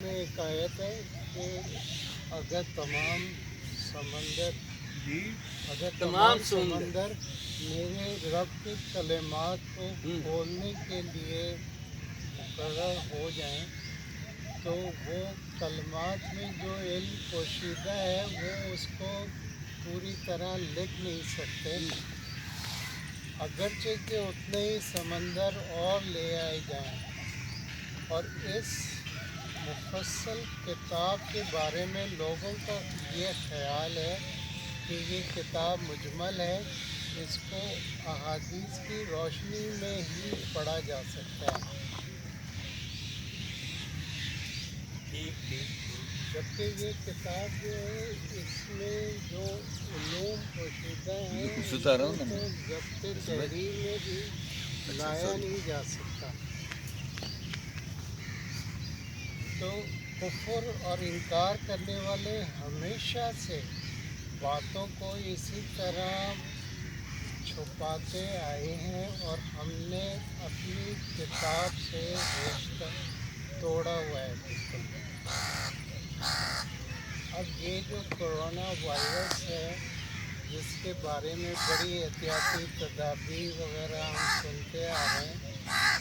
میں ایک آیت ہے کہ اگر تمام سمندر تمام سمندر میرے رب کے کلمات کو کھولنے کے لیے مقرر ہو جائیں تو وہ کلمات میں جو علم پوشیدہ ہے وہ اس کو پوری طرح لکھ نہیں سکتے، اگرچہ کہ اتنے ہی سمندر اور لے آئے جائیں۔ اور اس مفصل کتاب کے بارے میں لوگوں کا یہ خیال ہے کہ یہ کتاب مجمل ہے، اس کو احادیث کی روشنی میں ہی پڑھا جا سکتا ہے، جبکہ یہ کتاب جو ہے اس میں جو علوم پوشیدہ ہیں ان کو تو ضبط تحریر میں بھی لایا نہیں جا سکتا۔ تو کفر اور انکار کرنے والے ہمیشہ سے باتوں کو اسی طرح چھپاتے آئے ہیں اور ہم نے اپنی کتاب سے رشتہ توڑا ہوا ہے بالکل۔ اب یہ جو کرونا وائرس ہے جس کے بارے میں بڑی احتیاطی تدابیر وغیرہ ہم سنتے آ رہے ہیں،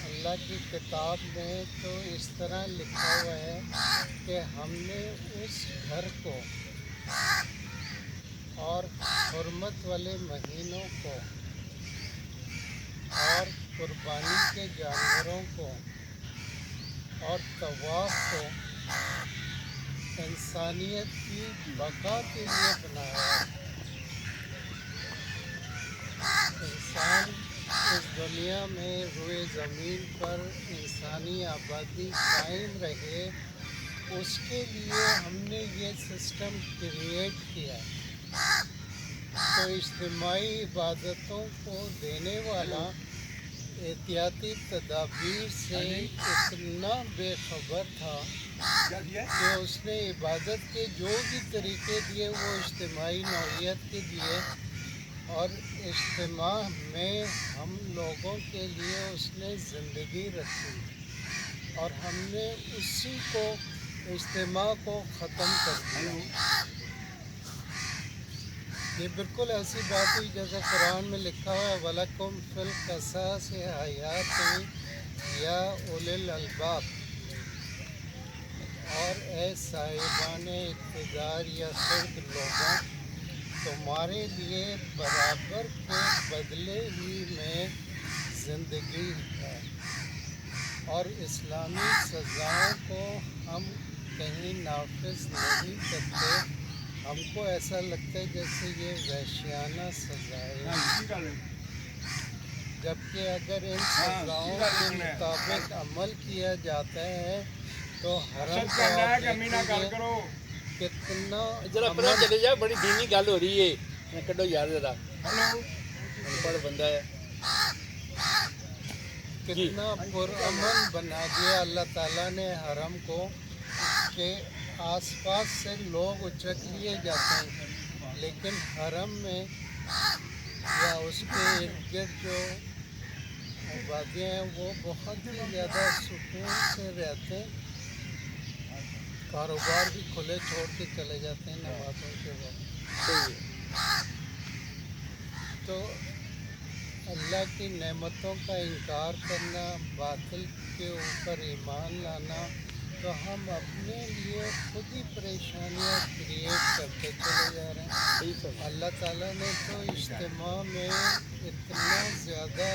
اللہ کی کتاب میں تو اس طرح لکھا ہوا ہے کہ ہم نے اس گھر کو اور حرمت والے مہینوں کو اور قربانی کے جانوروں کو اور طواف کو انسانیت کی بقا کے لیے بنایا ہے۔ انسان اس دنیا میں روئے زمین پر انسانی آبادی قائم رہے، اس کے لیے ہم نے یہ سسٹم کریٹ کیا۔ تو اجتماعی عبادتوں کو دینے والا احتیاطی تدابیر سے اتنا بے خبر تھا کہ اس نے عبادت کے جو بھی طریقے دیے وہ اجتماعی نوعیت کے دیے، اور اجتماع میں ہم لوگوں کے لیے اس نے زندگی رکھی اور ہم نے اسی کو اجتماع کو ختم کر دیا۔ یہ بالکل ایسی بات ہوئی جیسے قرآن میں لکھا ہوا ہے وَلَكُمْ فِي الْقَصَاصِ حَیَاتٌ یا اُولِی الْأَلْبَابِ، اور اے صاحبان اقتدار یا خرد لوگوں، تمہارے لیے برابر کے بدلے ہی میں زندگی ہے، اور اسلامی سزاؤں کو ہم کہیں نافذ نہیں کرتے۔ ہم کو ایسا لگتا ہے جیسے یہ وحشیانہ سزائیں ہیں، جبکہ اگر ان سزاؤں کے مطابق عمل کیا جاتا ہے تو حرم کو آپ دیکھیے کتنا ذرا پرا چلے جا، بڑی دینی گل ہو رہی ہے، کڈو یار ذرا پڑھ بندہ ہے، کتنا پرامن بنا دیا اللہ تعالیٰ نے حرم کو کہ آس پاس سے لوگ اچک لیے جاتے ہیں، لیکن حرم میں یا اس کے ارد گرد جو آبادیاں ہیں وہ بہت ہی زیادہ سکون سے رہتے ہیں، کاروبار بھی کھلے چھوڑ کے چلے جاتے ہیں نمازوں کے وقت۔ تو اللہ کی نعمتوں کا انکار کرنا، باطل کے اوپر ایمان لانا، تو ہم اپنے لیے خود ہی پریشانیاں کریٹ کرتے چلے جا رہے ہیں۔ اللہ تعالیٰ نے تو اجتماع میں اتنا زیادہ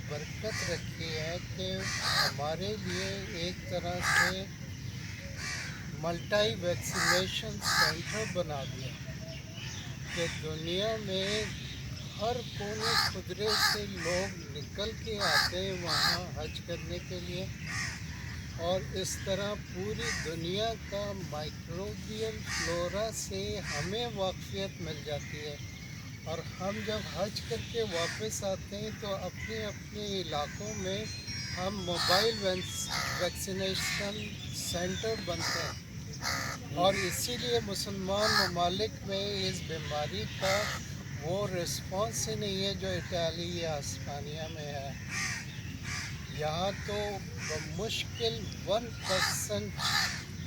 برکت رکھی ہے کہ ہمارے لیے ایک طرح سے ملٹی ویکسینیشن سینٹر بنا دیا کہ دنیا میں ہر کونے خدرے سے لوگ نکل کے آتے ہیں وہاں حج کرنے کے لیے، اور اس طرح پوری دنیا کا مائکروبیل فلورا سے ہمیں واقفیت مل جاتی ہے، اور ہم جب حج کر کے واپس آتے ہیں تو اپنے اپنے علاقوں میں ہم موبائل ویکسینیشن سینٹر بنتے ہیں، اور اسی لیے مسلمان ممالک میں اس بیماری کا وہ رسپانس ہی نہیں ہے جو اٹلی یا اسپانیہ میں ہے۔ یہاں تو بمشکل 1%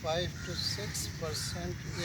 5 to 6%,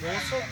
200